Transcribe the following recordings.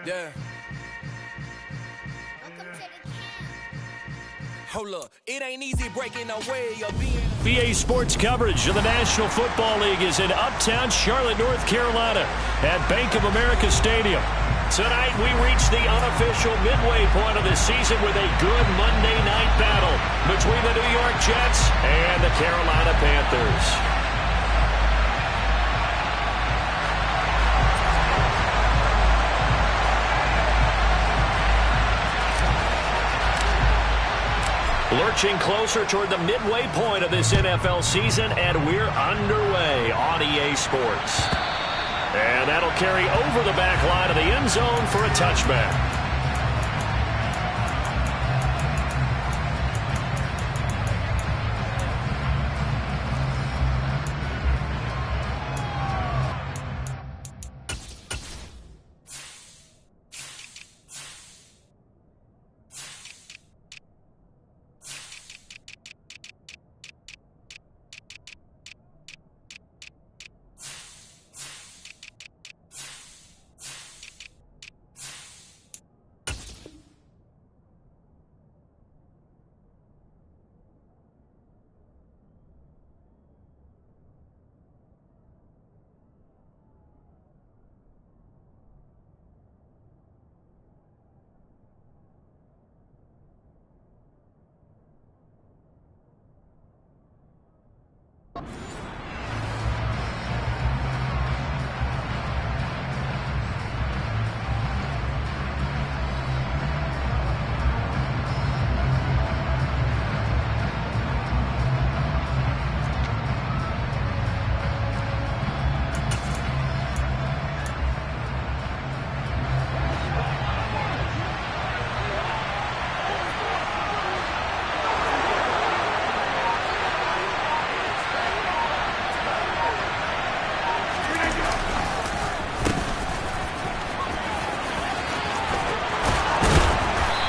Yeah. Hold up. It ain't easy breaking away of being... BA Sports coverage of the National Football League is in uptown Charlotte, North Carolina at Bank of America Stadium. Tonight we reach the unofficial midway point of the season with a good Monday night battle between the New York Jets and the Carolina Panthers. Lurching closer toward the midway point of this NFL season, and we're underway on EA Sports. And that'll carry over the back line of the end zone for a touchback.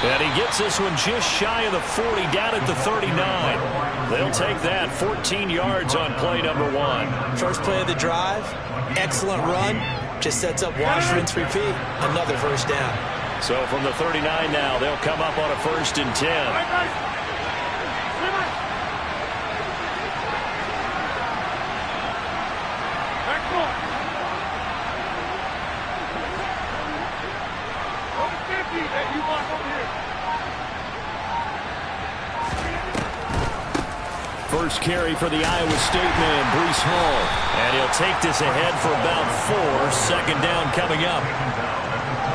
And he gets this one just shy of the 40, down at the 39. They'll take that 14 yards on play number one. First play of the drive, excellent run, just sets up wash, rinse, repeat. Another first down. So from the 39 now, they'll come up on a 1st and 10. First carry for the Iowa State man, Breece Hall. And he'll take this ahead for about 4. Second down coming up.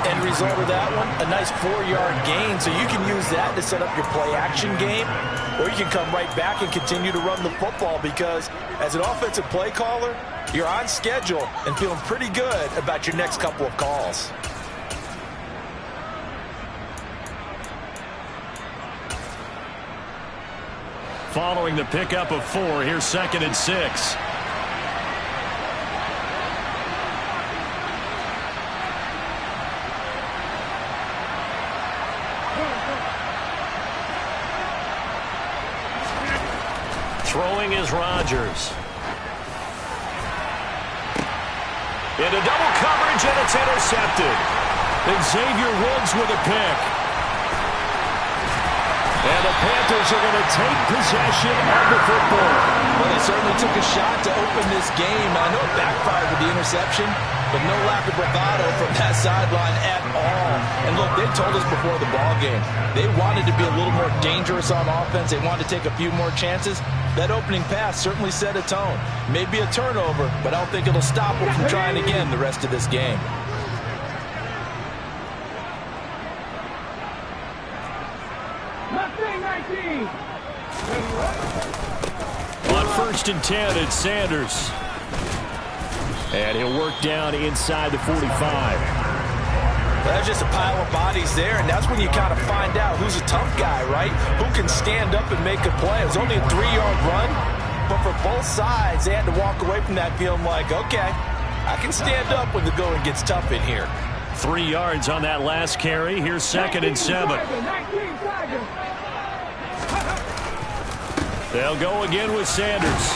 End result of that one, a nice 4-yard gain. So you can use that to set up your play-action game, or you can come right back and continue to run the football, because as an offensive play caller, you're on schedule and feeling pretty good about your next couple of calls. Following the pickup of 4, here's 2nd and 6. Throwing is Rodgers. Into double coverage, and it's intercepted. And Xavier Woods with a pick. And the Panthers are going to take possession of the football. Well, they certainly took a shot to open this game. I know it backfired with the interception, but no lack of bravado from that sideline at all. And look, they told us before the ball game, they wanted to be a little more dangerous on offense. They wanted to take a few more chances. That opening pass certainly set a tone. Maybe a turnover, but I don't think it'll stop them from trying again the rest of this game. On 1st and 10, it's Sanders. And he'll work down inside the 45. There's just a pile of bodies there, and that's when you kind of find out who's a tough guy, right? Who can stand up and make a play. It was only a 3-yard run, but for both sides, they had to walk away from that feeling like, okay, I can stand up when the going gets tough in here. 3 yards on that last carry. Here's 2nd and 7. They'll go again with Sanders.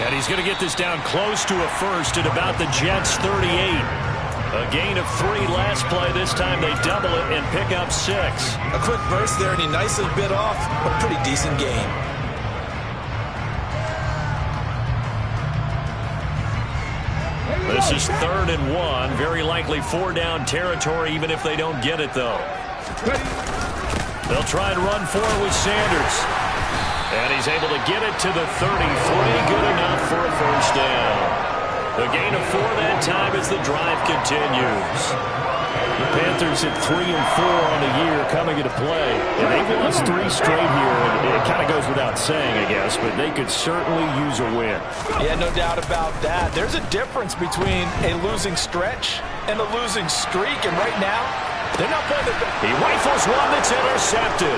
And he's going to get this down close to a first at about the Jets' 38. A gain of 3 last play. This time they double it and pick up 6. A quick burst there, and he nicely bit off a pretty decent gain. This is 3rd and 1. Very likely 4-down territory, even if they don't get it, though. They'll try and run forward with Sanders. And he's able to get it to the 33. Good enough for a first down. A gain of 4 that time as the drive continues. The Panthers at 3 and 4 on the year coming into play. And they've lost 3 straight here. And it kind of goes without saying, I guess, but they could certainly use a win. Yeah, no doubt about that. There's a difference between a losing stretch and a losing streak. And right now, they're not playing the... He rifles one that's intercepted.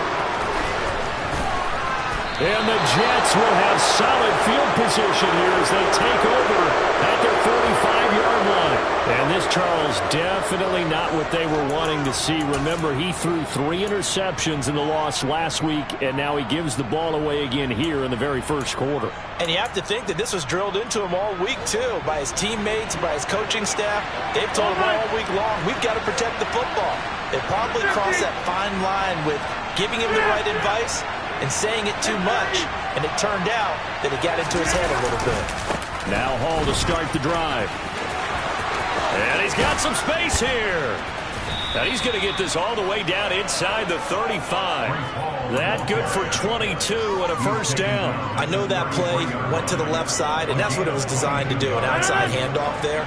And the Jets will have solid field position here as they take over at their 45-yard line. And this, Charles, definitely not what they were wanting to see. Remember, he threw 3 interceptions in the loss last week, and now he gives the ball away again here in the very first quarter. And you have to think that this was drilled into him all week, too, by his teammates, by his coaching staff. They've told him all week long, we've got to protect the football. They probably crossed that fine line with giving him the right advice and saying it too much, and it turned out that it got into his head a little bit. Now Hall to start the drive. And he's got some space here. Now he's going to get this all the way down inside the 35. That good for 22 and a first down. I know that play went to the left side, and that's what it was designed to do, an outside handoff there.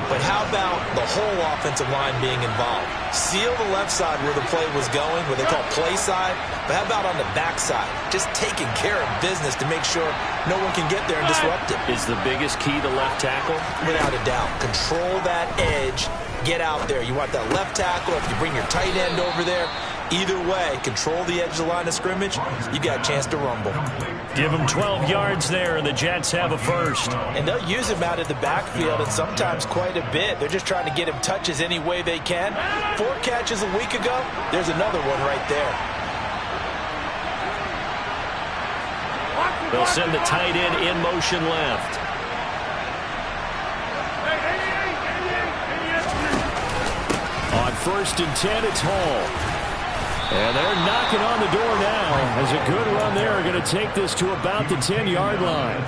But how about the whole offensive line being involved? Seal the left side where the play was going, what they call play side. But how about on the back side? Just taking care of business to make sure no one can get there and disrupt it. Is the biggest key to left tackle? Without a doubt. Control that edge. Get out there. You want that left tackle. If you bring your tight end over there, either way, control the edge of the line of scrimmage, you got a chance to rumble. Give them 12 yards there, and the Jets have a first. And they'll use him out of the backfield, and sometimes quite a bit. They're just trying to get him touches any way they can. 4 catches a week ago, there's another one right there. They'll send the tight end in motion left. On 1st and 10, it's Hall. And they're knocking on the door now as a good run there are going to take this to about the 10-yard line.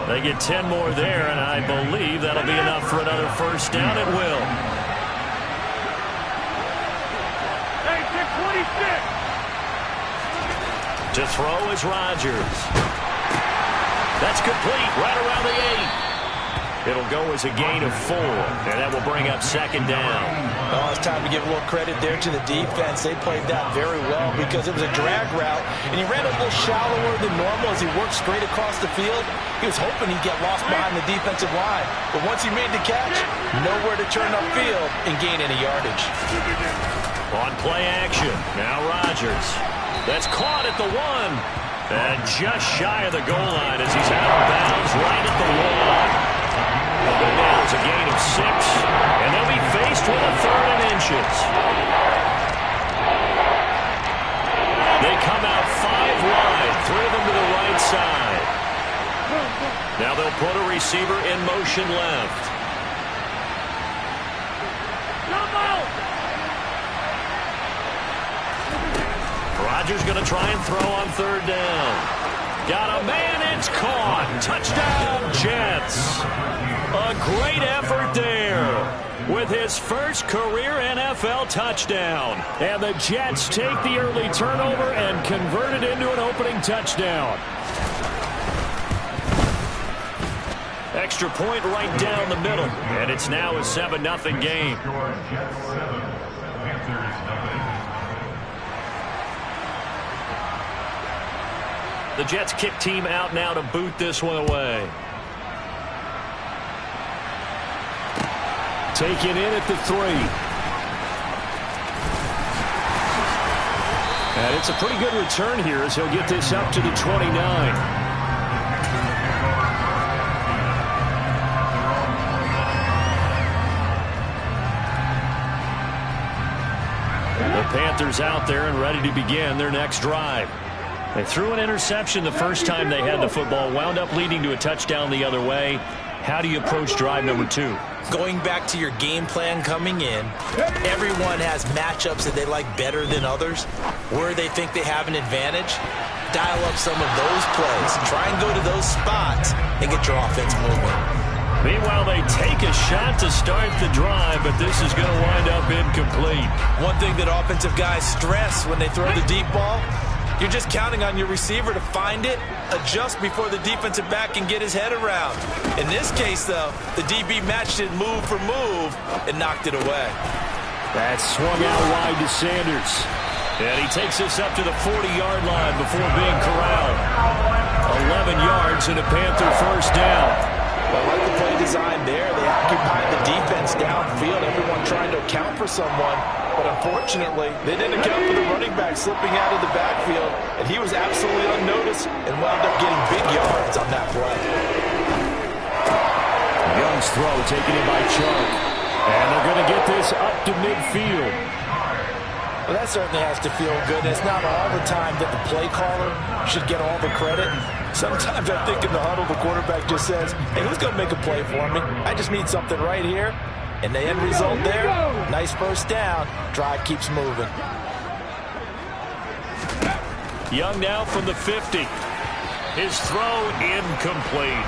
They get 10 more there, and I believe that'll be enough for another first down. It will. Hey, 626. To throw is Rodgers. That's complete right around the 8. It'll go as a gain of 4, and that will bring up 2nd down. Oh, it's time to give a little credit there to the defense. They played that very well because it was a drag route, and he ran a little shallower than normal as he worked straight across the field. He was hoping he'd get lost behind the defensive line, but once he made the catch, nowhere to turn upfield and gain any yardage. On play action, now Rodgers. That's caught at the 1, and just shy of the goal line as he's out of bounds right at the wall. There's a gain of 6, and they'll be faced with a 3rd and inches. They come out 5 wide, 3 of them to the right side. Now they'll put a receiver in motion left. Rodgers going to try and throw on 3rd down. Got a man, it's caught. Touchdown, Jets. A great effort there with his first career NFL touchdown. And the Jets take the early turnover and convert it into an opening touchdown. Extra point right down the middle. And it's now a 7-0 game. The Jets kick team out now to boot this one away. Taken in at the 3. And it's a pretty good return here as he'll get this up to the 29. The Panthers out there and ready to begin their next drive. They threw an interception the first time they had the football, wound up leading to a touchdown the other way. How do you approach drive number 2? Going back to your game plan coming in, everyone has matchups that they like better than others. Where they think they have an advantage, dial up some of those plays. Try and go to those spots and get your offense moving. Meanwhile, they take a shot to start the drive, but this is going to wind up incomplete. One thing that offensive guys stress when they throw the deep ball, you're just counting on your receiver to find it, adjust before the defensive back can get his head around. In this case, though, the DB matched it move for move and knocked it away. That swung out wide to Sanders. And he takes us up to the 40-yard line before being corralled. 11 yards and a Panther first down. I like the play design there. They occupied the defense downfield, everyone trying to account for someone. But unfortunately, they didn't account for the running back slipping out of the backfield, and he was absolutely unnoticed and wound up getting big yards on that play. Young's throw taken in by Chark. And they're going to get this up to midfield. Well, that certainly has to feel good. And it's not all the time that the play caller should get all the credit. Sometimes I think in the huddle, the quarterback just says, hey, who's going to make a play for me? I just need something right here. And the end result there, nice first down. Drive keeps moving. Young now from the 50. His throw incomplete.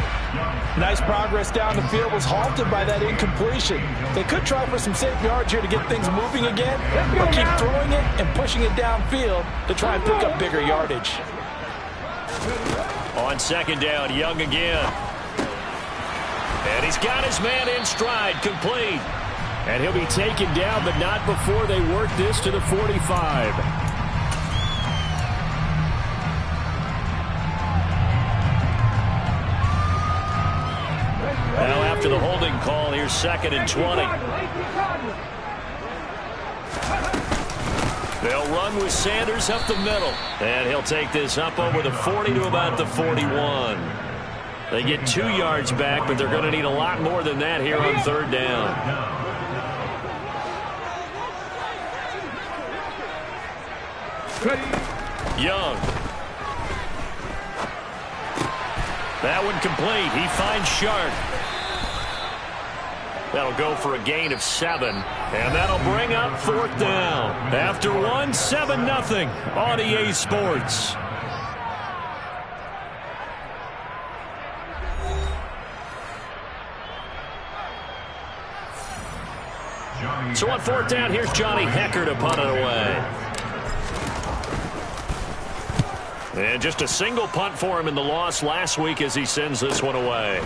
Nice progress down the field, was halted by that incompletion. They could try for some safe yards here to get things moving again, or keep throwing it and pushing it downfield to try and pick up bigger yardage. On second down, Young again. And he's got his man in stride, complete. And he'll be taken down, but not before they work this to the 45. Now after the holding call, here's 2nd and 20. They'll run with Sanders up the middle. And he'll take this up over the 40 to about the 41. They get 2 yards back, but they're going to need a lot more than that here on third down. Young. That one complete. He finds Sharp. That'll go for a gain of 7. And that'll bring up 4th down. After 1, 7-0 on EA Sports. So on 4th down, here's Johnny Hecker to punt it away. And just a single punt for him in the loss last week as he sends this one away.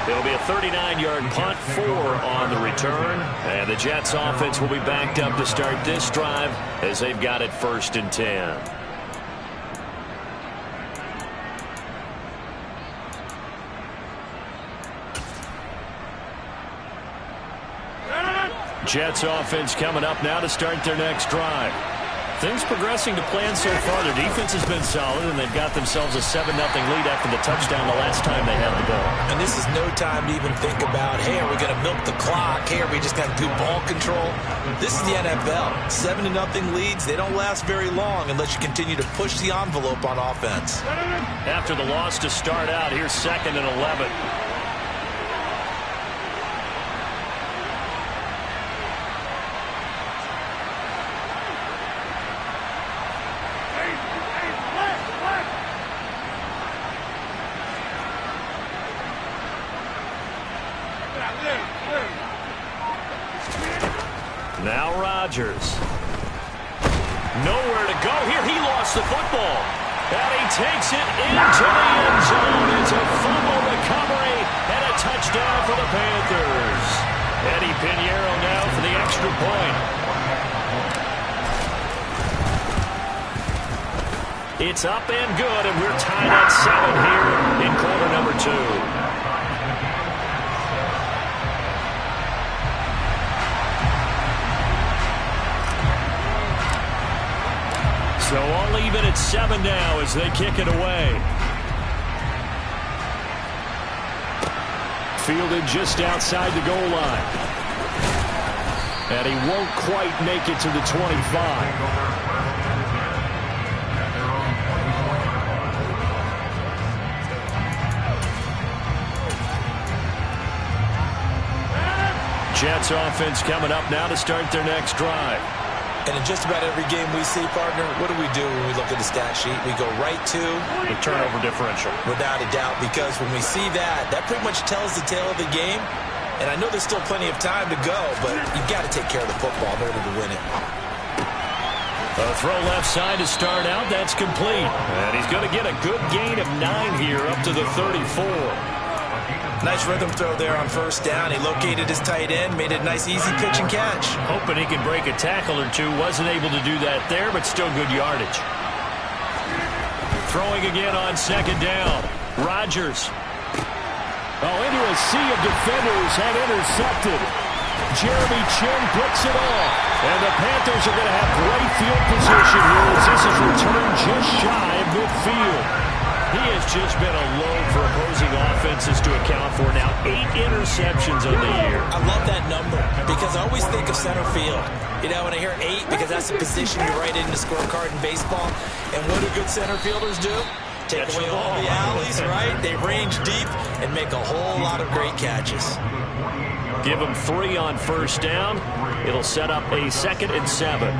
It'll be a 39-yard punt, 4 on the return. And the Jets offense will be backed up to start this drive as they've got it 1st and 10. Jets offense coming up now to start their next drive. Things progressing to plan so far. Their defense has been solid, and they've got themselves a 7-0 lead after the touchdown the last time they had the ball. And this is no time to even think about, hey, are we going to milk the clock? Hey, are we just going to do ball control? This is the NFL. 7-0 leads, they don't last very long unless you continue to push the envelope on offense. After the loss to start out, here's 2nd and 11. Now Rodgers. Nowhere to go here. He lost the football. And he takes it into the end zone. It's a fumble recovery and a touchdown for the Panthers. Eddie Pinheiro now for the extra point. It's up and good, and we're tied at 7 here in quarter number 2. So all even at 7 now as they kick it away. Fielded just outside the goal line. And he won't quite make it to the 25. Jets offense coming up now to start their next drive. And in just about every game we see, partner, what do when we look at the stat sheet? We go right to the turnover differential. Without a doubt, because when we see that, that pretty much tells the tale of the game. And I know there's still plenty of time to go, but you've got to take care of the football in order to win it. A throw left side to start out. That's complete. And he's going to get a good gain of 9 here up to the 34. Nice rhythm throw there on first down. He located his tight end, made it a nice easy pitch and catch. Hoping he could break a tackle or two. Wasn't able to do that there, but still good yardage. Throwing again on second down. Rodgers. Into a sea of defenders and intercepted. Jeremy Chin puts it off. And the Panthers are going to have great field position here as this is returned just shy of midfield. He has just been a load for opposing offenses to account for now. 8 interceptions on the year. I love that number because I always think of center field. You know, when I hear 8, because that's the position you write in the scorecard in baseball. And what do good center fielders do? Take away all the alleys, right? They range deep and make a whole lot of great catches. Give them 3 on first down. It'll set up a 2nd and 7.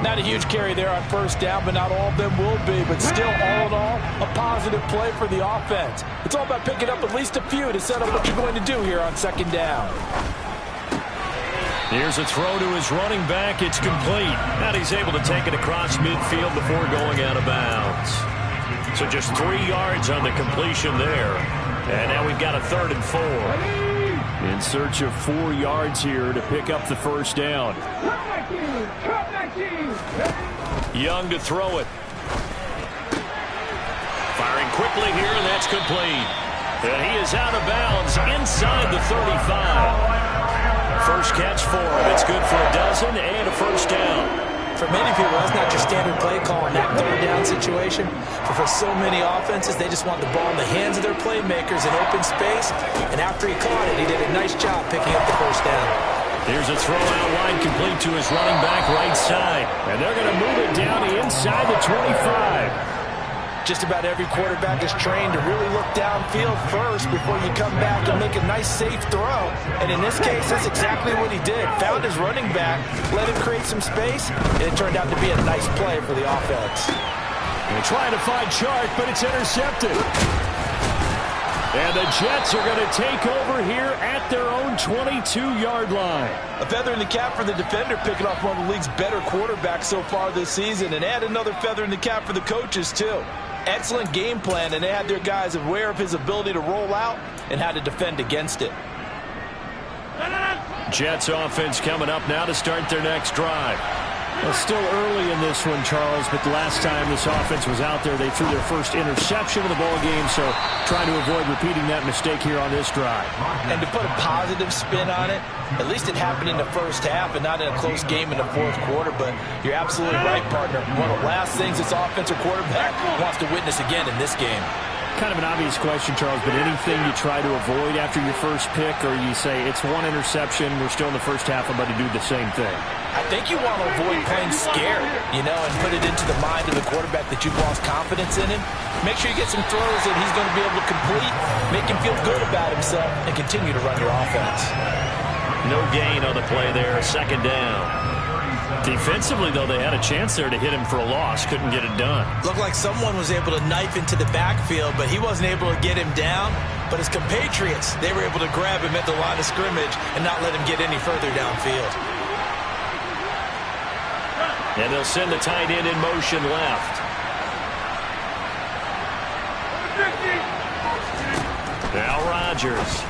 Not a huge carry there on first down, but not all of them will be. But still, all in all, a positive play for the offense. It's all about picking up at least a few to set up what you're going to do here on second down. Here's a throw to his running back. It's complete. And he's able to take it across midfield before going out of bounds. So just 3 yards on the completion there. And now we've got a 3rd and 4. In search of 4 yards here to pick up the first down. Young to throw it. Firing quickly here, and that's complete. And he is out of bounds inside the 35. First catch for him. It's good for a dozen and a first down. For many people, that's not your standard play call in that 3rd down situation. But for so many offenses, they just want the ball in the hands of their playmakers in open space. And after he caught it, he did a nice job picking up the first down. Here's a throw out line complete to his running back right side. And they're going to move it down inside the 25. Just about every quarterback is trained to really look downfield first before you come back and make a nice, safe throw. And in this case, that's exactly what he did. Found his running back, let him create some space, and it turned out to be a nice play for the offense. They're trying to find Chark, but it's intercepted. And the Jets are going to take over here at their own 22-yard line. A feather in the cap for the defender, picking off one of the league's better quarterbacks so far this season, and add another feather in the cap for the coaches, too. Excellent game plan, and they had their guys aware of his ability to roll out and how to defend against it. Jets offense coming up now to start their next drive. Well, still early in this one, Charles, but the last time this offense was out there, they threw their first interception of the ball game, so trying to avoid repeating that mistake here on this drive. And to put a positive spin on it, at least it happened in the first half and not in a close game in the 4th quarter, but you're absolutely right, partner. One of the last things this offensive quarterback wants to witness again in this game. Kind of an obvious question, Charles, but anything you try to avoid after your first pick, or you say it's 1 interception, we're still in the first half, I'm about to do the same thing? I think you want to avoid playing scared, you know, and put it into the mind of the quarterback that you've lost confidence in him. Make sure you get some throws that he's going to be able to complete, make him feel good about himself, and continue to run your offense. No gain on the play there, 2nd down. Defensively, though, they had a chance there to hit him for a loss. Couldn't get it done. Looked like someone was able to knife into the backfield, but he wasn't able to get him down. But his compatriots, they were able to grab him at the line of scrimmage and not let him get any further downfield. And they'll send the tight end in motion left. Now Rodgers.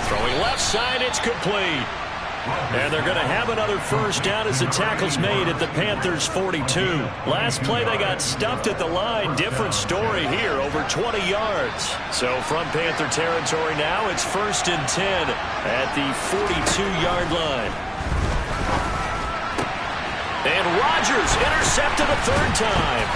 Throwing left side, it's complete. And they're going to have another first down as the tackle's made at the Panthers' 42. Last play, they got stuffed at the line. Different story here, over 20 yards. So from Panther territory now, it's 1st and 10 at the 42-yard line. And Rodgers intercepted a 3rd time.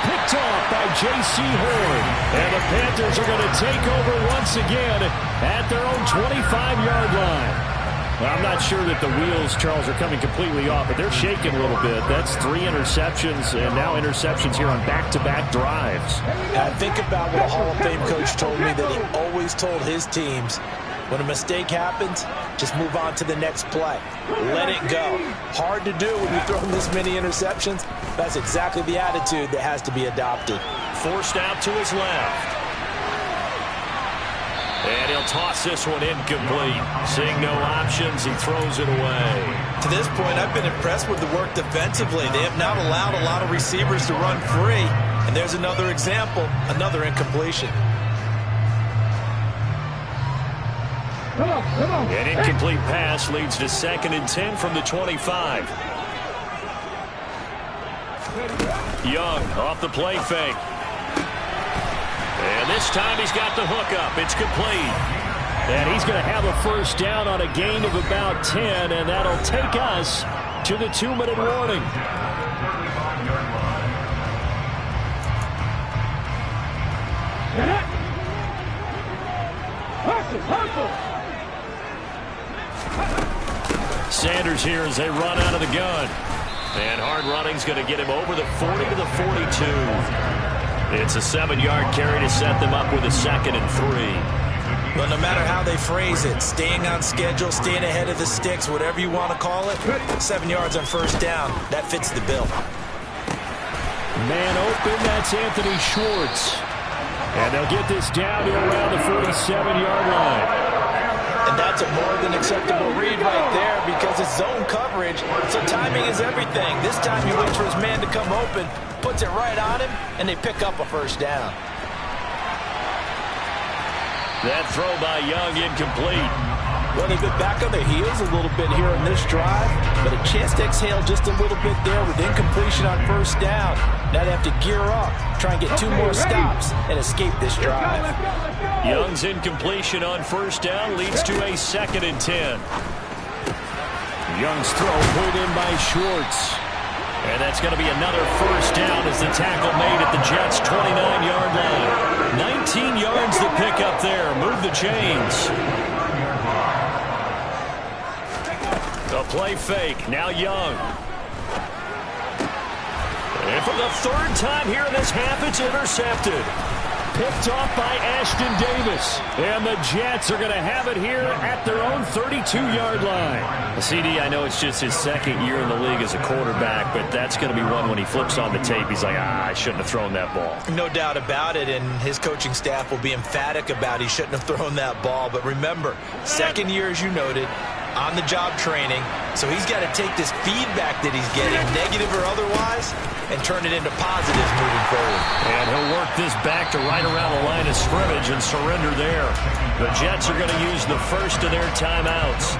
Picked off by J.C. Horn. And the Panthers are going to take over once again at their own 25-yard line. Well, I'm not sure that the wheels, Charles, are coming completely off, but they're shaking a little bit. That's 3 interceptions, and now interceptions here on back-to-back drives. And I think about what a Hall of Fame coach told me, that he always told his teams, When a mistake happens, just move on to the next play. Let it go. Hard to do when you're throwing this many interceptions. That's exactly the attitude that has to be adopted. Forced out to his left. And he'll toss this one incomplete. Seeing no options, he throws it away. To this point, I've been impressed with the work defensively. They have not allowed a lot of receivers to run free. And there's another example, another incompletion. An incomplete pass leads to 2nd and 10 from the 25. Young off the play fake. And this time he's got the hook up. It's complete. And he's going to have a first down on a gain of about 10, and that'll take us to the 2-minute warning. Sanders here as they run out of the gun. And hard running's going to get him over the 40 to the 42. It's a 7-yard carry to set them up with a 2nd and 3. But no matter how they phrase it, staying on schedule, staying ahead of the sticks, whatever you want to call it, 7 yards on first down, that fits the bill. Man open, that's Anthony Schwartz. And they'll get this down to around the 47-yard line. And that's a more than acceptable read right there because it's zone coverage, so timing is everything. This time he waits for his man to come open, puts it right on him, and they pick up a first down. That throw by Young incomplete. Well, they've been back on their heels a little bit here on this drive, but a chance to exhale just a little bit there with incompletion on first down. Now they have to gear up, try and get 2 more stops, and escape this drive. Young's incompletion on first down leads to a 2nd and 10. Young's throw pulled in by Schwartz. And that's going to be another first down as the tackle made at the Jets' 29-yard line. 19 yards to pick up there. Move the chains. The play fake. Now Young. And for the 3rd time here in this half, it's intercepted. Picked off by Ashton Davis. And the Jets are going to have it here at their own 32-yard line. CD, I know it's just his 2nd year in the league as a quarterback, but that's going to be one when he flips on the tape. He's like, I shouldn't have thrown that ball. No doubt about it, and his coaching staff will be emphatic about he shouldn't have thrown that ball. But remember, 2nd year, as you noted, on-the-job training, so he's got to take this feedback that he's getting, negative or otherwise, and turn it into positives moving forward. And he'll work this back to right around the line of scrimmage and surrender there. The Jets are going to use the first of their timeouts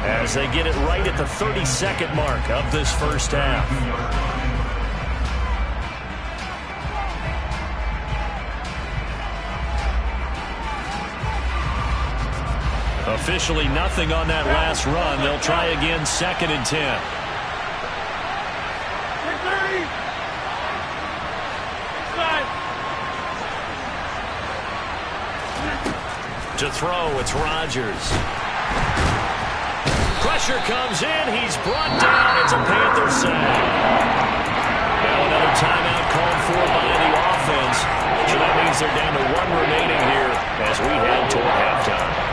as they get it right at the 30-second mark of this first half. Officially nothing on that last run. They'll try again, 2nd and 10. To throw, it's Rodgers. Pressure comes in. He's brought down. It's a Panther sack. Now another timeout called for by the offense. So that means they're down to 1 remaining here as we head toward halftime.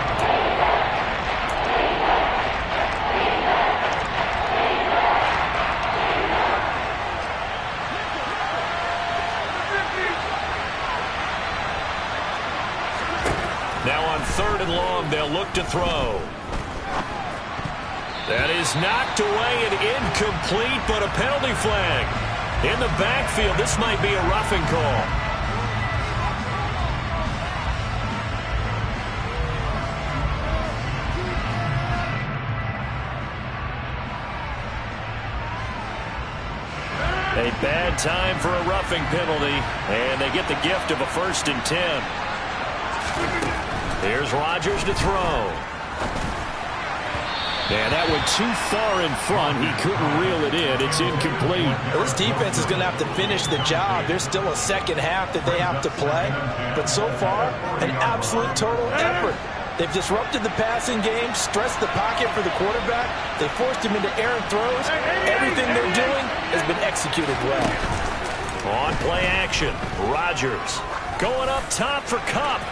Now on 3rd and long, they'll look to throw. That is knocked away and incomplete, but a penalty flag. In the backfield, this might be a roughing call. A bad time for a roughing penalty, and they get the gift of a 1st and 10. Here's Rodgers to throw. And that went too far in front. He couldn't reel it in. It's incomplete. Well, this defense is going to have to finish the job. There's still a 2nd half that they have to play. But so far, an absolute total effort. They've disrupted the passing game, stressed the pocket for the quarterback. They forced him into errant throws. Everything they're doing has been executed well. On play action, Rodgers going up top for Kupp.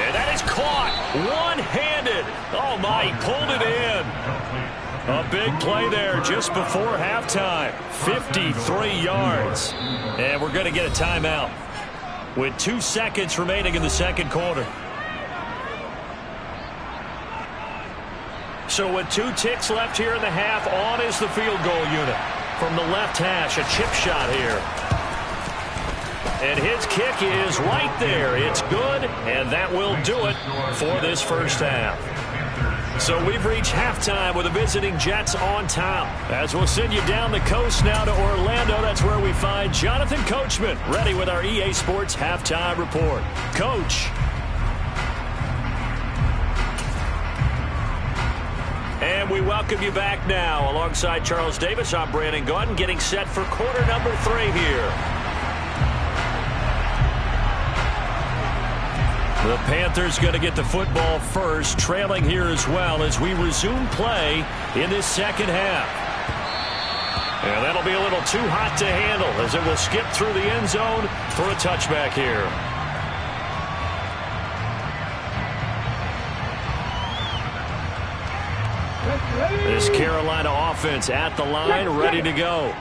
And that is caught one-handed. Oh, my, he pulled it in. A big play there just before halftime. 53 yards. And we're going to get a timeout with 2 seconds remaining in the second quarter. So with 2 ticks left here in the half, on is the field goal unit. From the left hash, a chip shot here. And his kick is right there. It's good, and that will do it for this first half. So we've reached halftime with the visiting Jets on top. As we'll send you down the coast now to Orlando, that's where we find Jonathan Coachman, ready with our EA Sports Halftime Report. Coach. And we welcome you back now. Alongside Charles Davis, I'm Brandon Gaudin, getting set for quarter number 3 here. The Panthers going to get the football first, trailing here as well as we resume play in this second half. And that'll be a little too hot to handle as it will skip through the end zone for a touchback here. This Carolina offense at the line, ready to go.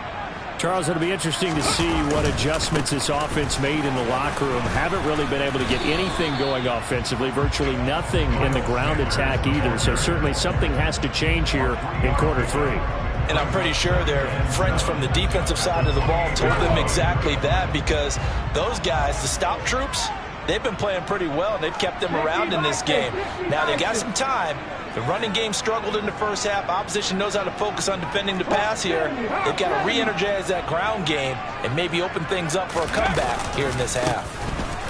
Charles, it'll be interesting to see what adjustments this offense made in the locker room. Haven't really been able to get anything going offensively, virtually nothing in the ground attack either. So certainly something has to change here in quarter 3. And I'm pretty sure their friends from the defensive side of the ball told them exactly that, because those guys, the stop troops, they've been playing pretty well. They've kept them around in this game. Now they got some time. The running game struggled in the first half. Opposition knows how to focus on defending the pass here. They've got to re-energize that ground game and maybe open things up for a comeback here in this half.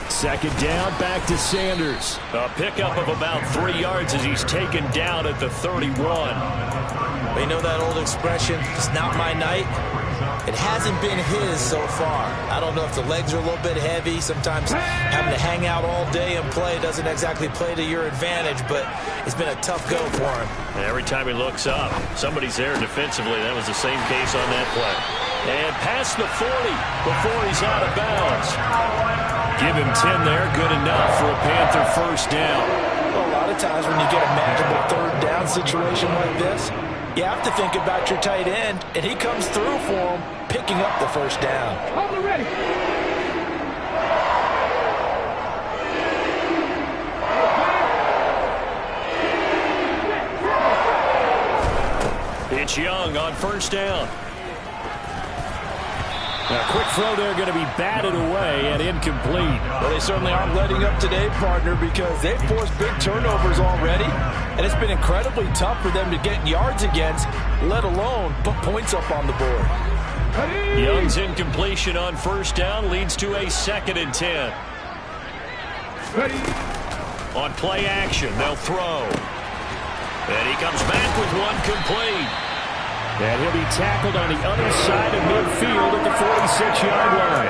Second down, back to Sanders. A pickup of about 3 yards as he's taken down at the 31. They know that old expression, it's not my night. It hasn't been his so far. I don't know if the legs are a little bit heavy. Sometimes having to hang out all day and play doesn't exactly play to your advantage, but it's been a tough go for him. And every time he looks up, somebody's there defensively. That was the same case on that play. And past the 40 before he's out of bounds. Give him 10 there. Good enough for a Panther first down. Well, a lot of times when you get a magical third down situation like this, you have to think about your tight end, and he comes through for him, picking up the first down. It's Young on first down. A quick throw there, going to be batted away and incomplete. Well, they certainly aren't letting up today, partner, because they've forced big turnovers already, and it's been incredibly tough for them to get yards against, let alone put points up on the board. Young's incompletion on first down leads to a 2nd and 10. On play action, they'll throw. And he comes back with one complete. And he'll be tackled on the other side of midfield at the 46-yard line.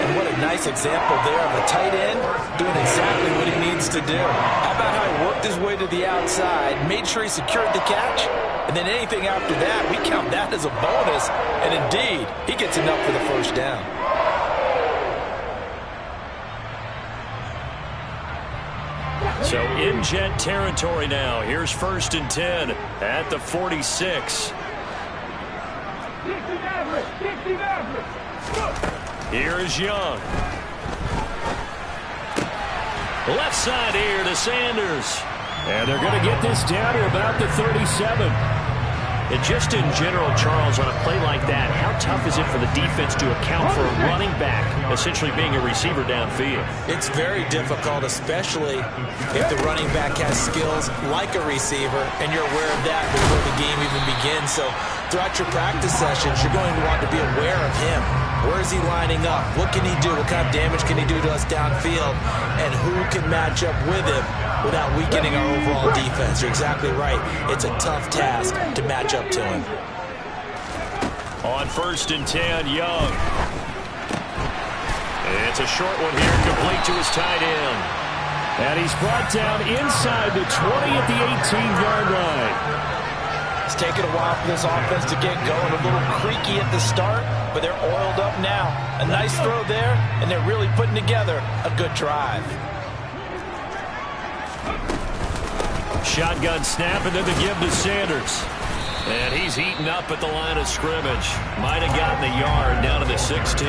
And what a nice example there of a tight end doing exactly what he needs to do. How about how he worked his way to the outside, made sure he secured the catch, and then anything after that, we count that as a bonus. And indeed, he gets enough for the first down. So in Jet territory now. Here's 1st and 10 at the 46. Here's Young. Left side here to Sanders. And they're going to get this down to about the 37. And just in general, Charles, on a play like that, how tough is it for the defense to account for a running back essentially being a receiver downfield? It's very difficult, especially if the running back has skills like a receiver, and you're aware of that before the game even begins. So throughout your practice sessions, you're going to want to be aware of him. Where is he lining up? What can he do? What kind of damage can he do to us downfield? And who can match up with him without weakening our overall defense? You're exactly right. It's a tough task to match up to him. On 1st and 10, Young. It's a short one here, complete to his tight end. And he's brought down inside the 20 at the 18-yard line. It's taken a while for this offense to get going. A little creaky at the start, but they're oiled up now. A nice throw there, and they're really putting together a good drive. Shotgun snap, and then the give to Sanders. And he's heating up at the line of scrimmage. Might have gotten a yard down to the 16.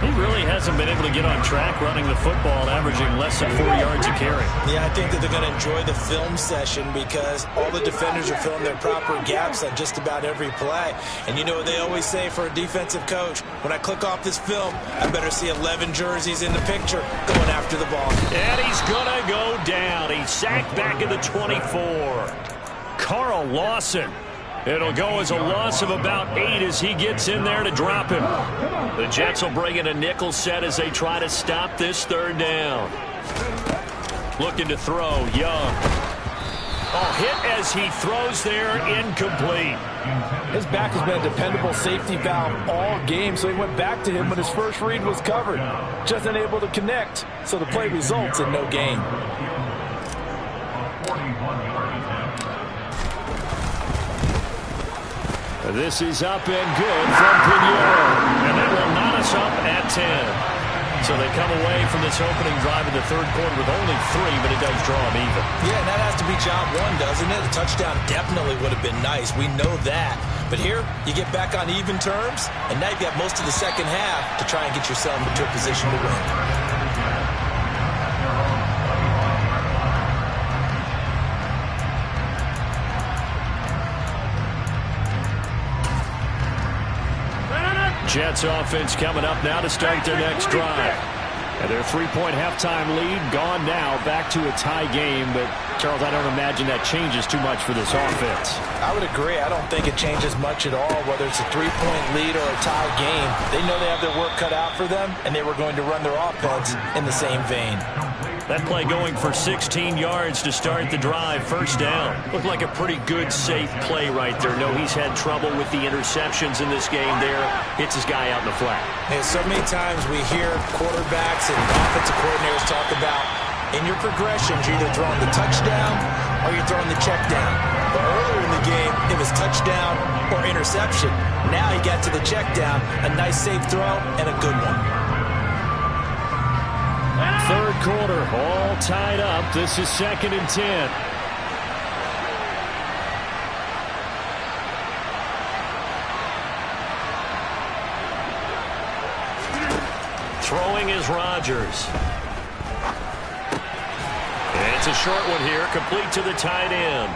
He really hasn't been able to get on track running the football, averaging less than 4 yards a carry. Yeah, I think that they're going to enjoy the film session because all the defenders are filling their proper gaps on just about every play. And you know what they always say for a defensive coach? When I click off this film, I better see 11 jerseys in the picture going after the ball. And he's going to go down. He's sacked back at the 24. Carl Lawson. It'll go as a loss of about 8 as he gets in there to drop him. The Jets will bring in a nickel set as they try to stop this third down. Looking to throw, Young. Oh, hit as he throws there, incomplete. His back has been a dependable safety valve all game, so he went back to him when his first read was covered. Just unable to connect, so the play results in no gain. This is up and good from Pinheiro. And that will knot us up at 10. So they come away from this opening drive in the third quarter with only 3, but it does draw them even. Yeah, and that has to be job one, doesn't it? A touchdown definitely would have been nice. We know that. But here, you get back on even terms, and now you've got most of the second half to try and get yourself into a position to win. Jets offense coming up now to start their next drive. And their 3-point halftime lead gone now, back to a tie game. But, Charles, I don't imagine that changes too much for this offense. I would agree. I don't think it changes much at all, whether it's a 3-point lead or a tie game. They know they have their work cut out for them, and they were going to run their offense in the same vein. That play going for 16 yards to start the drive. First down. Looked like a pretty good, safe play right there. No, he's had trouble with the interceptions in this game there. Hits his guy out in the flat. And so many times we hear quarterbacks and offensive coordinators talk about in your progressions, you're either throwing the touchdown or you're throwing the check down. But earlier in the game, it was touchdown or interception. Now he got to the check down, a nice safe throw and a good one. Third quarter, all tied up. This is 2nd and 10. Throwing is Rodgers. And it's a short one here, complete to the tight end.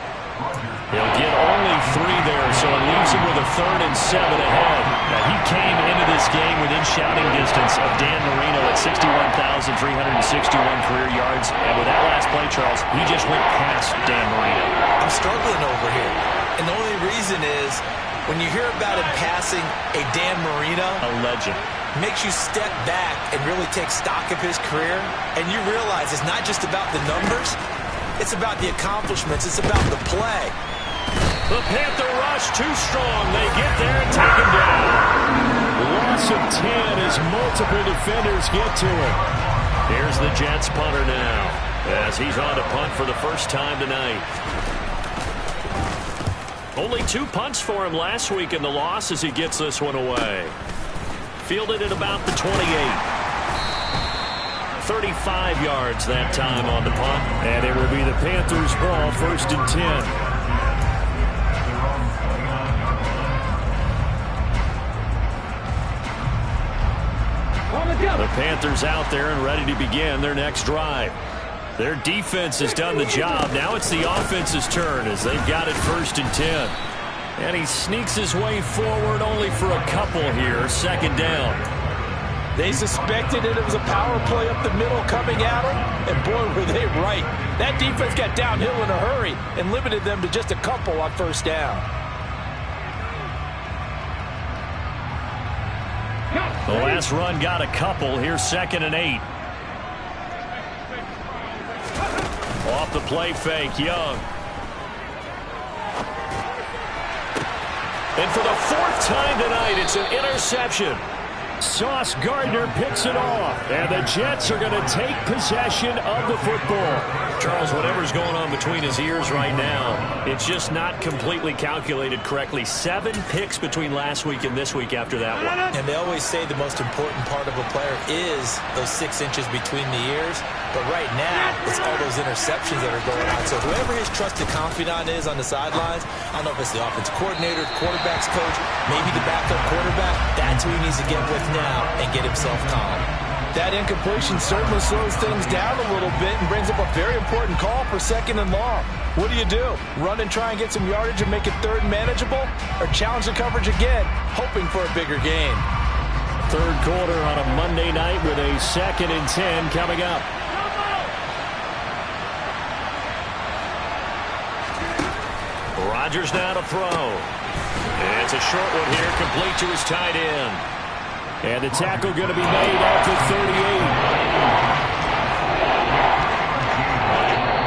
He'll get only 3 there, so it leaves him with a 3rd and 7 ahead. Now, he came into this game within shouting distance of Dan Marino at 61,361 career yards. And with that last play, Charles, he just went past Dan Marino. I'm struggling over here. And the only reason is when you hear about him passing a Dan Marino, A legend. makes you step back and really take stock of his career. And you realize it's not just about the numbers. It's about the accomplishments. It's about the play. The Panther rush too strong. They get there and take him down. Loss of 10 as multiple defenders get to him. Here's the Jets punter now as he's on to punt for the first time tonight. Only 2 punts for him last week in the loss as he gets this one away. Fielded at about the 28. 35 yards that time on the punt. And it will be the Panthers' ball, 1st and 10. The Panthers out there and ready to begin their next drive. Their defense has done the job. Now it's the offense's turn as they've got it 1st and 10. And he sneaks his way forward only for a couple here. 2nd down. They suspected it was a power play up the middle coming at them, and boy, were they right. That defense got downhill in a hurry and limited them to just a couple on 1st down. The last run got a couple. Here's 2nd and 8. Off the play fake, Young. And for the 4th time tonight, it's an interception. Sauce Gardner picks it off, and the Jets are going to take possession of the football. Charles, whatever's going on between his ears right now, it's just not completely calculated correctly. 7 picks between last week and this week after that one. And they always say the most important part of a player is those 6 inches between the ears. But right now, it's all those interceptions that are going on. So whoever his trusted confidant is on the sidelines, I don't know if it's the offense coordinator, quarterback's coach, maybe the backup quarterback, that's who he needs to get with now and get himself calm. That incompletion certainly slows things down a little bit and brings up a very important call for 2nd and long. What do? Run and try and get some yardage and make it 3rd manageable? Or challenge the coverage again, hoping for a bigger gain? 3rd quarter on a Monday night with a 2nd and 10 coming up. Rodgers now to throw. It's a short one here, complete to his tight end. And the tackle going to be made at the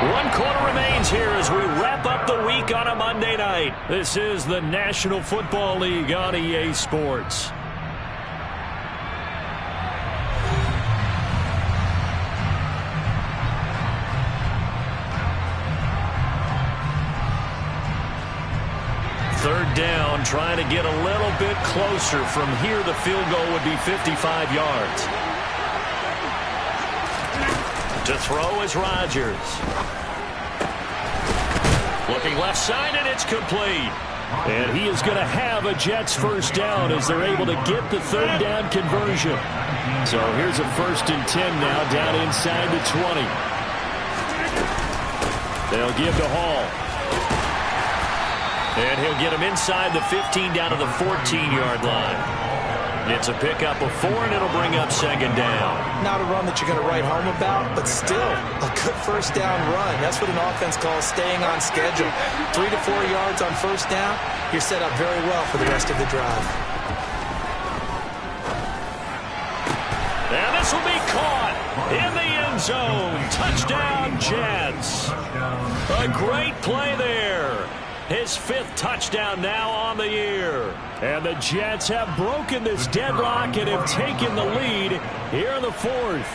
38. 1 quarter remains here as we wrap up the week on a Monday night. This is the National Football League on EA Sports. Third down, trying to get a little bit closer. From here, the field goal would be 55 yards. To throw is Rodgers. Looking left side, and it's complete. And he is going to have a Jets first down as they're able to get the 3rd down conversion. So here's a 1st and 10 now down inside the 20. They'll give to Hall. And he'll get him inside the 15 down to the 14-yard line. It's a pickup of 4, and it'll bring up 2nd down. Not a run that you're going to write home about, but still a good 1st down run. That's what an offense calls staying on schedule. 3 to 4 yards on 1st down, you're set up very well for the rest of the drive. And this will be caught in the end zone. Touchdown, Jets. A great play there. His 5th touchdown now on the year. And the Jets have broken this deadlock and have taken the lead here in the 4th.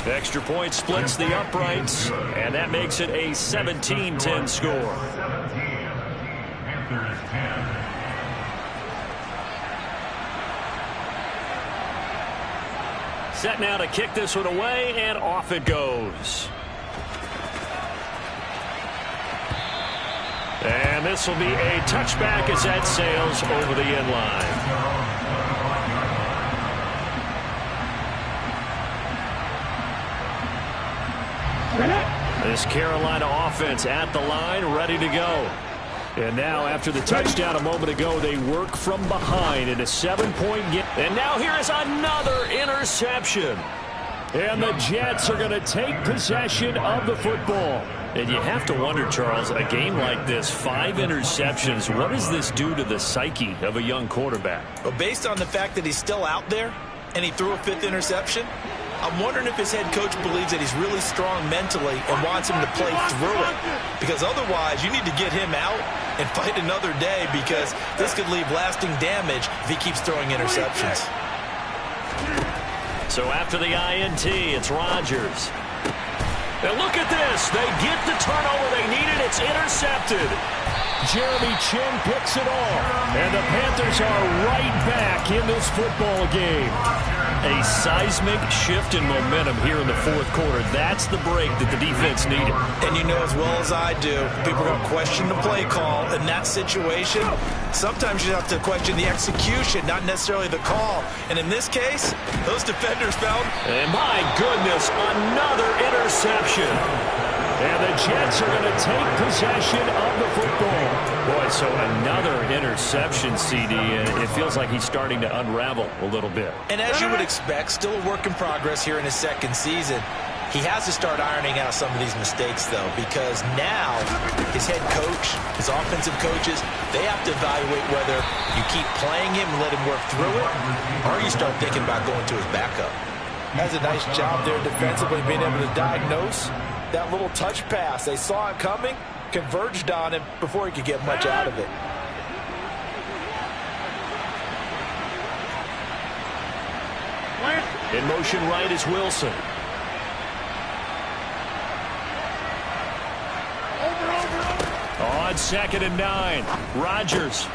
Extra point splits the uprights, and that makes it a 17-10 score. Set now to kick this one away, and off it goes. And this will be a touchback as that sails over the end line. This Carolina offense at the line, ready to go. And now, after the touchdown a moment ago, they work from behind in a 7-point game. And now here is another interception. And the Jets are going to take possession of the football. And you have to wonder, Charles, a game like this, 5 interceptions, what does this do to the psyche of a young quarterback? Well, based on the fact that he's still out there and he threw a 5th interception, I'm wondering if his head coach believes that he's really strong mentally and wants him to play through it. Because otherwise, you need to get him out and fight another day, because this could leave lasting damage if he keeps throwing interceptions. So after the INT, it's Rodgers. And look at this. They get the turnover they needed. It's intercepted. Jeremy Chin picks it off. And the Panthers are right back in this football game. A seismic shift in momentum here in the 4th quarter. That's the break that the defense needed. And you know as well as I do, people are going to question the play call in that situation. Sometimes you have to question the execution, not necessarily the call. And in this case, those defenders found. And my goodness, another interception. And the Jets are going to take possession of the football. Boy, so another interception, CD, and it feels like he's starting to unravel a little bit. And as you would expect, still a work in progress here in his 2nd season. He has to start ironing out some of these mistakes, though, because now his head coach, his offensive coaches, they have to evaluate whether you keep playing him and let him work through it, or you start thinking about going to his backup. Has a nice job there defensively, being able to diagnose that little touch pass. They saw it coming, converged on him before he could get much out of it. In motion right is Wilson. On 2nd and 9, Rodgers.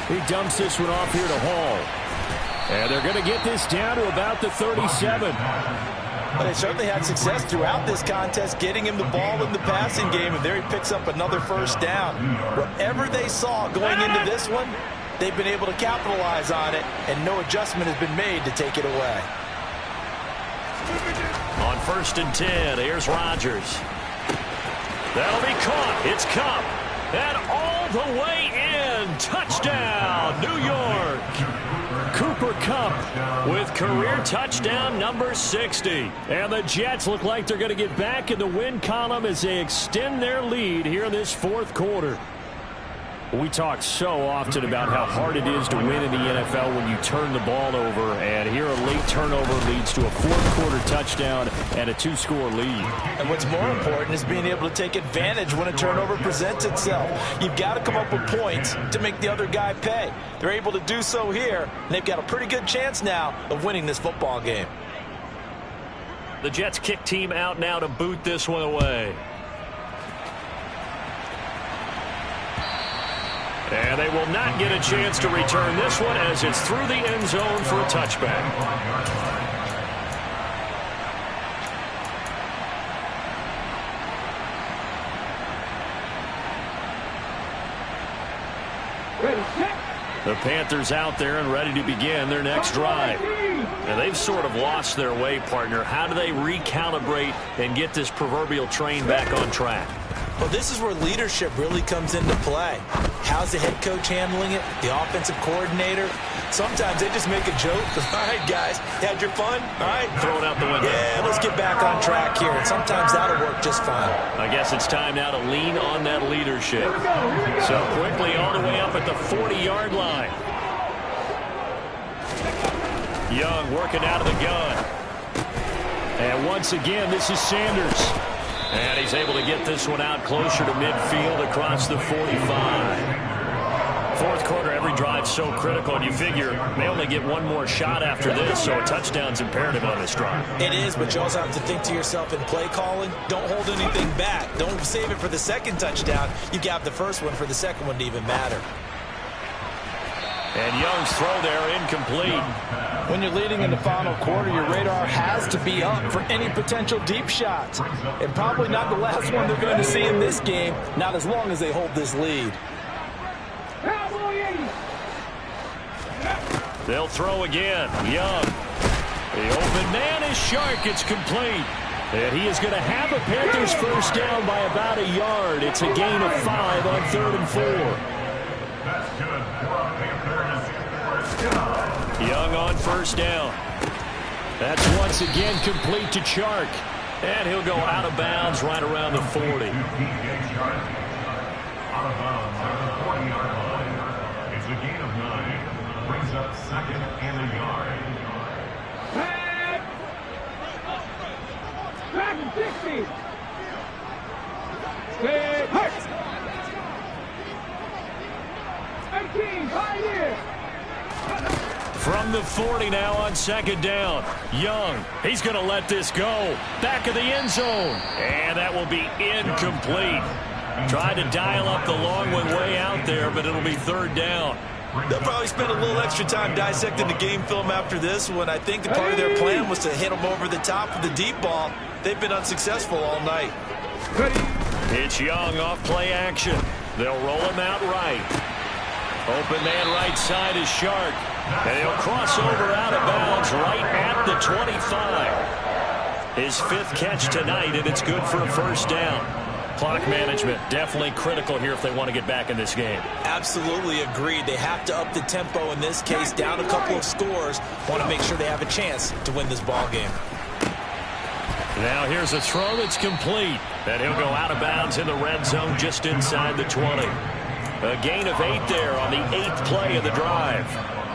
He dumps this one off here to Hall. And they're going to get this down to about the 37. But they certainly had success throughout this contest, getting him the ball in the passing game, and there he picks up another first down. Whatever they saw going into this one, they've been able to capitalize on it, and no adjustment has been made to take it away. On 1st and 10, here's Rodgers. That'll be caught. It's Kupp. And all the way in. Touchdown, New York. Cooper Kupp With career touchdown number 60. And the Jets look like they're going to get back in the win column as they extend their lead here in this 4th quarter. We talk so often about how hard it is to win in the NFL when you turn the ball over, and here a late turnover leads to a 4th quarter touchdown and a 2-score lead. And what's more important is being able to take advantage when a turnover presents itself. You've got to come up with points to make the other guy pay. They're able to do so here, and they've got a pretty good chance now of winning this football game. The Jets kick team out now to boot this one away. And they will not get a chance to return this one as it's through the end zone for a touchback. The Panthers out there and ready to begin their next drive. And they've sort of lost their way, partner. How do they recalibrate and get this proverbial train back on track? Well, this is where leadership really comes into play. How's the head coach handling it? The offensive coordinator? Sometimes they just make a joke. All right, guys, had your fun? All right. Throw it out the window. Yeah, let's get back on track here. And sometimes that'll work just fine. I guess it's time now to lean on that leadership. So quickly all the way up at the 40-yard line. Young working out of the gun. And once again, this is Sanders. And he's able to get this one out closer to midfield across the 45. 4th quarter, every drive so critical, and you figure they only get one more shot after this, so a touchdown's imperative on this drive. It is, but you also have to think to yourself in play calling, don't hold anything back. Don't save it for the second touchdown. You got the first one for the second one to even matter. And Young's throw there incomplete. When you're leading in the final quarter, your radar has to be up for any potential deep shots. And probably not the last one they're going to see in this game, not as long as they hold this lead. They'll throw again. Young. The open man is Shark. It's complete. And he is going to have a Panthers first down by about a yard. It's a gain of 5 on 3rd and 4. That's good for Panthers. Young on first down. That's once again complete to Chark. And he'll go out of bounds right around the 40. Out of bounds at the 40-yard line. It's a gain of 9. Brings up 2nd and a yard. Back 60. Stay hurt. 18, Pioneer. From the 40 now on 2nd down. Young, he's going to let this go. Back of the end zone. And that will be incomplete. Tried to dial up the long one way out there, but it'll be 3rd down. They'll probably spend a little extra time dissecting the game film after this one. I think the part of their plan was to hit them over the top of the deep ball. They've been unsuccessful all night. It's Young off play action. They'll roll him out right. Open man right side is Shark. And he'll cross over out of bounds right at the 25. His 5th catch tonight, and it's good for a first down. Clock management definitely critical here if they want to get back in this game. Absolutely agreed. They have to up the tempo in this case, down a couple of scores. Want to make sure they have a chance to win this ball game. Now here's a throw that's complete. And he'll go out of bounds in the red zone just inside the 20. A gain of 8 there on the 8th play of the drive.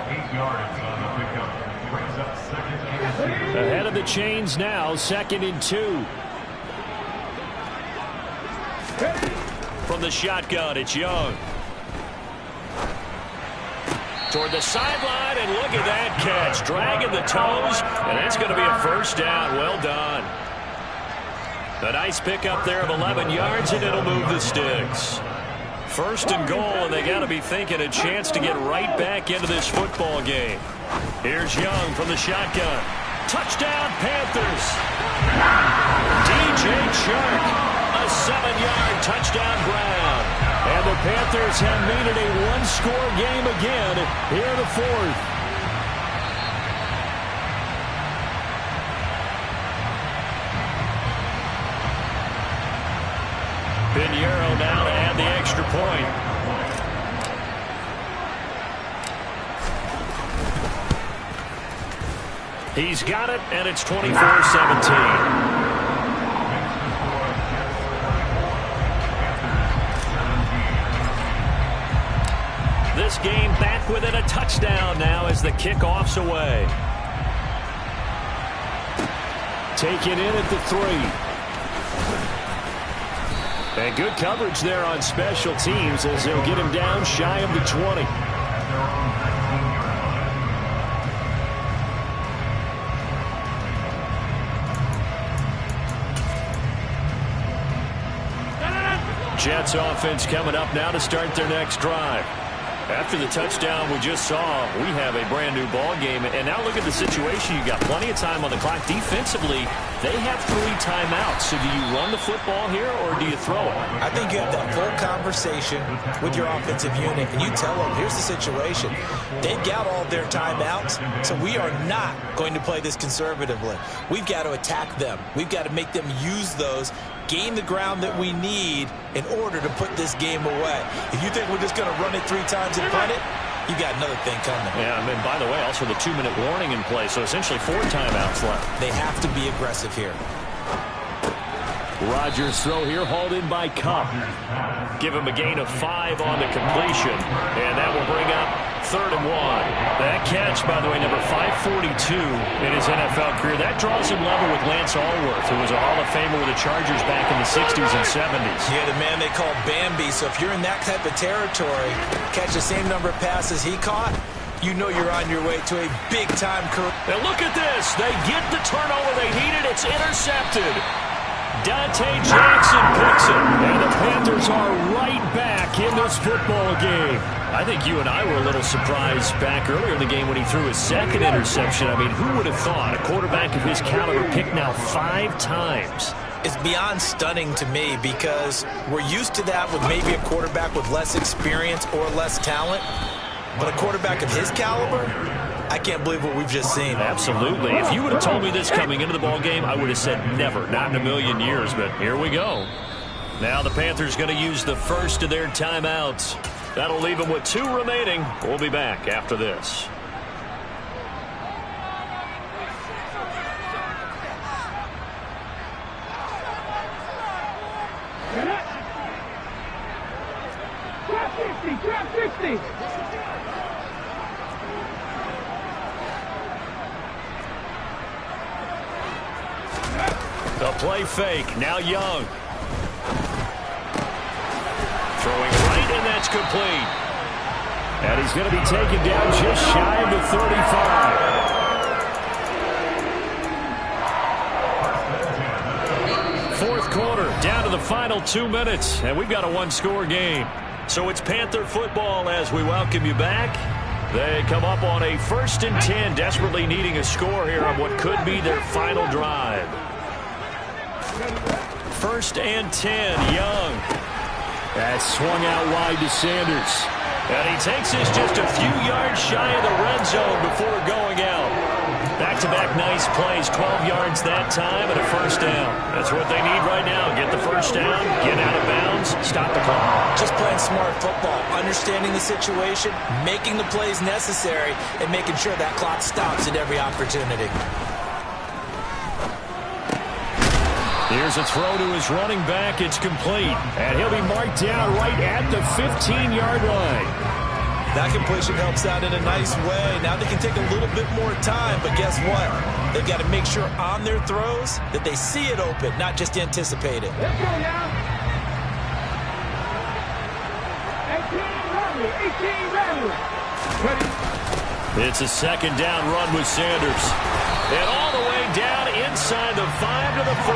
8 yards on the pickup. Brings up 2nd and 2. Ahead of the chains now, 2nd and 2. From the shotgun, it's Young. toward the sideline, and look at that catch. Dragging the toes, and that's going to be a first down. Well done. A nice pickup there of 11 yards, and it'll move the sticks. First and goal, and they got to be thinking a chance to get right back into this football game. Here's Young from the shotgun. Touchdown, Panthers. DJ Chark, a 7-yard touchdown Brown. And the Panthers have made it a one-score game again here in the fourth. Pinheiro now to add the extra point. He's got it, and it's 24-17. This game back within a touchdown now as the kickoff's away. Taken in at the 3. And good coverage there on special teams as they'll get him down shy of the 20. Jets offense coming up now to start their next drive. After the touchdown we just saw, we have a brand new ball game. And now look at the situation. You got plenty of time on the clock. Defensively, they have 3 timeouts. So do you run the football here or do you throw it? I think you have that full conversation with your offensive unit, and you tell them, here's the situation. They've got all their timeouts, so we are not going to play this conservatively. We've got to attack them. We've got to make them use those, gain the ground that we need in order to put this game away. If you think we're just going to run it 3 times and punt it, you got another thing coming. Yeah, and by the way, also the 2-minute warning in play, so essentially 4 timeouts left. They have to be aggressive here. Rodgers' throw here hauled in by Cup. Give him a gain of 5 on the completion, and that will bring up 3rd and 1. That catch, by the way, number 542 in his NFL career. That draws him level with Lance Allworth, who was a Hall of Famer with the Chargers back in the 60s and 70s. Yeah, the man they call Bambi. So if you're in that type of territory, catch the same number of passes he caught, you know you're on your way to a big-time career. Now look at this. They get the turnover they needed. It's intercepted. Dante Jackson picks it, and the Panthers are right back in this football game. I think you and I were a little surprised back earlier in the game when he threw his 2nd interception. I mean, who would have thought a quarterback of his caliber picked now 5 times? It's beyond stunning to me because we're used to that with maybe a quarterback with less experience or less talent. But a quarterback of his caliber, I can't believe what we've just seen. Absolutely. If you would have told me this coming into the ball game, I would have said never, not in a million years. But here we go. Now the Panthers going to use the first of their timeouts. That'll leave them with 2 remaining. We'll be back after this. Trap 60. The play fake. Now Young. Throwing right, and that's complete. And he's going to be taken down just shy of the 35. Fourth quarter, down to the final 2 minutes, and we've got a 1-score game. So it's Panther football as we welcome you back. They come up on a 1st and 10, desperately needing a score here on what could be their final drive. 1st and 10, Young. That swung out wide to Sanders. And he takes this just a few yards shy of the red zone before going out. Back-to-back nice plays, 12 yards that time and a 1st down. That's what they need right now. Get the 1st down, get out of bounds, stop the clock. Just playing smart football, understanding the situation, making the plays necessary, and making sure that clock stops at every opportunity. Here's a throw to his running back. It's complete. And he'll be marked down right at the 15-yard line. That completion helps out in a nice way. Now they can take a little bit more time, but guess what? They've got to make sure on their throws that they see it open, not just anticipate it. Let's go now. 18 rally. Ready. It's a second down run with Sanders. And all the way down inside the 5 to the 4.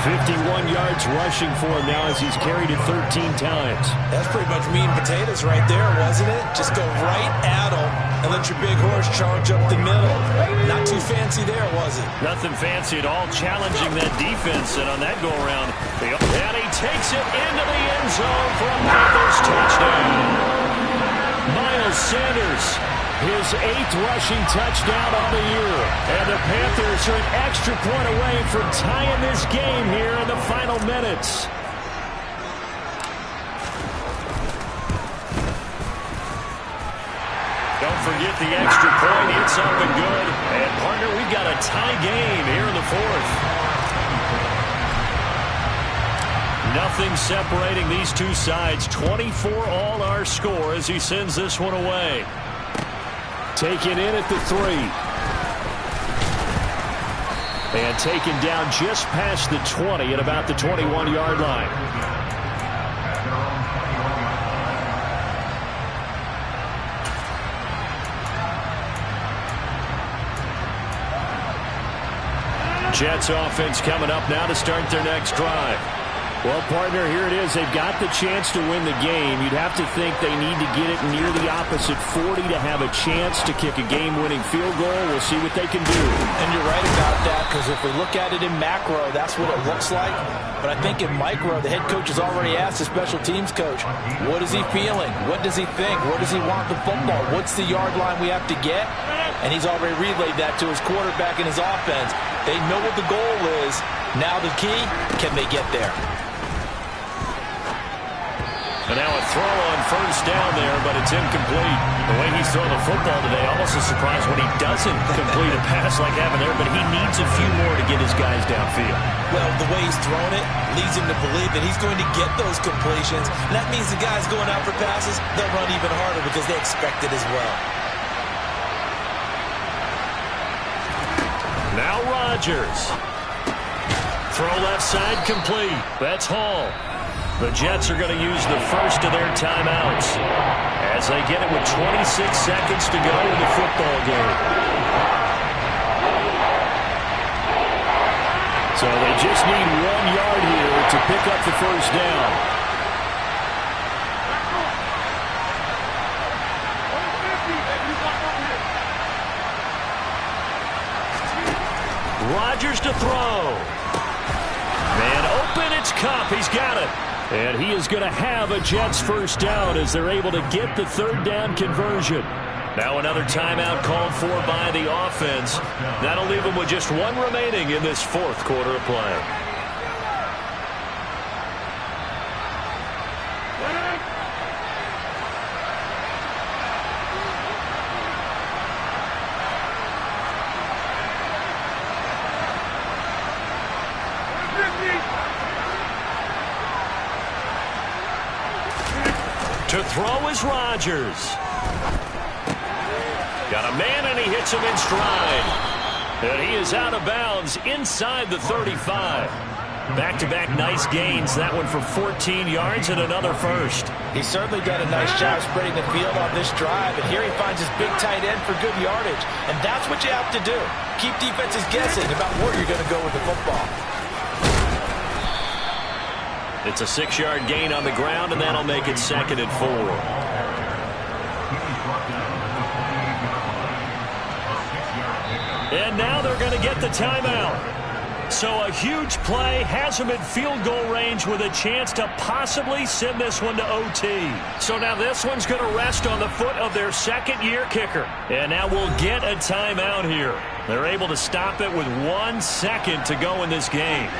51 yards rushing for him now as he's carried it 13 times. That's pretty much meat and potatoes right there, wasn't it? Just go right at him and let your big horse charge up the middle. Not too fancy there, was it? Nothing fancy at all, challenging that defense. And on that go-around, and he takes it into the end zone for a Panthers touchdown. Miles Sanders, his 8th rushing touchdown on the year. And the Panthers are an extra point away from tying this game here in the final minutes. Don't forget the extra point. It's up and good. And, partner, we've got a tie game here in the 4th. Nothing separating these two sides. 24 all our score as he sends this one away. Taken in at the 3. And taken down just past the 20 at about the 21-yard line. Jets offense coming up now to start their next drive. Well, partner, here it is. They've got the chance to win the game. You'd have to think they need to get it near the opposite 40 to have a chance to kick a game-winning field goal. We'll see what they can do. And you're right about that, because if we look at it in macro, that's what it looks like. But I think in micro, the head coach has already asked the special teams coach, what is he feeling? What does he think? Where does he want the football? What's the yard line we have to get? And he's already relayed that to his quarterback and his offense. They know what the goal is. Now the key, can they get there? And now a throw on first down there, but it's incomplete. The way he's throwing the football today, almost a surprise when he doesn't complete a pass like having there, but he needs a few more to get his guys downfield. Well, the way he's throwing it leads him to believe that he's going to get those completions. And that means the guys going out for passes, they'll run even harder because they expect it as well. Now Rodgers. Throw left side complete. That's Hall. The Jets are going to use the first of their timeouts as they get it with 26 seconds to go in the football game. So they just need 1 yard here to pick up the first down. Rodgers to throw. Man open, it's Kupp. He's got it. And he is going to have a Jets first down as they're able to get the third down conversion. Now another timeout called for by the offense. That'll leave them with just 1 remaining in this 4th quarter of play. To throw is Rodgers. Got a man, and he hits him in stride. And he is out of bounds inside the 35. Back-to-back nice gains. That one for 14 yards and another first. He's certainly done a nice job spreading the field on this drive. And here he finds his big tight end for good yardage. And that's what you have to do. Keep defenses guessing about where you're going to go with the football. It's a 6-yard gain on the ground, and that'll make it 2nd and 4. And now they're going to get the timeout. So a huge play has them in field goal range with a chance to possibly send this one to OT. So now this one's going to rest on the foot of their 2nd-year kicker. And now we'll get a timeout here. They're able to stop it with 1 second to go in this game.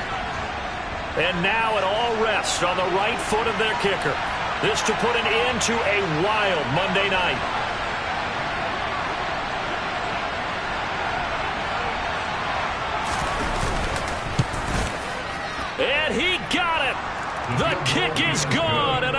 And now it all rests on the right foot of their kicker. This to put an end to a wild Monday night. And he got it. The kick is gone. And